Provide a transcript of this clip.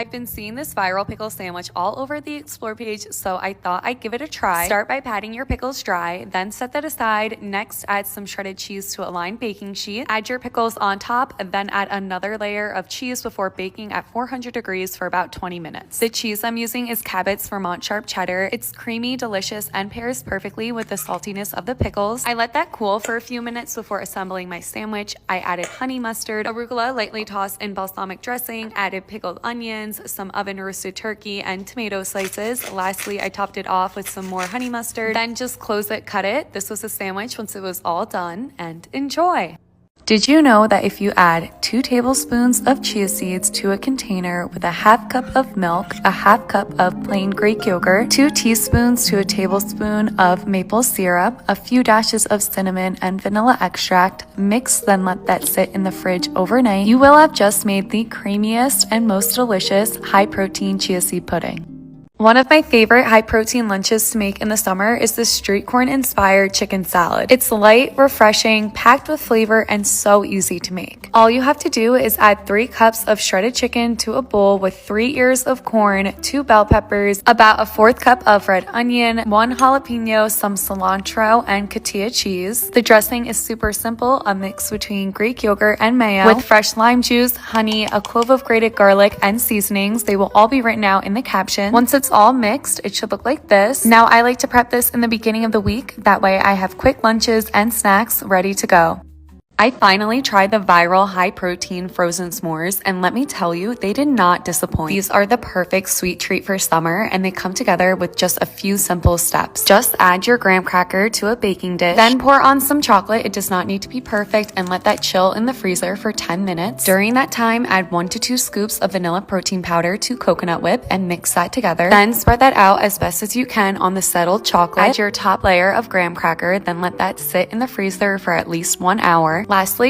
I've been seeing this viral pickle sandwich all over the Explore page, so I thought I'd give it a try. Start by patting your pickles dry, then set that aside. Next, add some shredded cheese to a lined baking sheet. Add your pickles on top, and then add another layer of cheese before baking at 400 degrees for about 20 minutes. The cheese I'm using is Cabot's Vermont Sharp Cheddar. It's creamy, delicious, and pairs perfectly with the saltiness of the pickles. I let that cool for a few minutes before assembling my sandwich. I added honey mustard, arugula lightly tossed in balsamic dressing, added pickled onions, some oven roasted turkey, and tomato slices. Lastly, I topped it off with some more honey mustard, then just close it, cut it. This was a sandwich once it was all done, and enjoy! Did you know that if you add 2 tablespoons of chia seeds to a container with a half cup of milk, a half cup of plain Greek yogurt, 2 teaspoons to a tablespoon of maple syrup, a few dashes of cinnamon and vanilla extract, mix, then let that sit in the fridge overnight, you will have just made the creamiest and most delicious high-protein chia seed pudding. One of my favorite high-protein lunches to make in the summer is this street corn-inspired chicken salad. It's light, refreshing, packed with flavor, and so easy to make. All you have to do is add 3 cups of shredded chicken to a bowl with 3 ears of corn, 2 bell peppers, about a 1/4 cup of red onion, 1 jalapeno, some cilantro, and cotija cheese. The dressing is super simple, a mix between Greek yogurt and mayo, with fresh lime juice, honey, a clove of grated garlic, and seasonings. They will all be written out in the caption. Once it's all mixed, it should look like this. Now I like to prep this in the beginning of the week. That way I have quick lunches and snacks ready to go. I finally tried the viral high-protein frozen s'mores, and let me tell you, they did not disappoint. These are the perfect sweet treat for summer, and they come together with just a few simple steps. Just add your graham cracker to a baking dish, then pour on some chocolate. It does not need to be perfect, and let that chill in the freezer for 10 minutes. During that time, add 1 to 2 scoops of vanilla protein powder to coconut whip and mix that together. Then spread that out as best as you can on the settled chocolate. Add your top layer of graham cracker, then let that sit in the freezer for at least 1 hour. Lastly,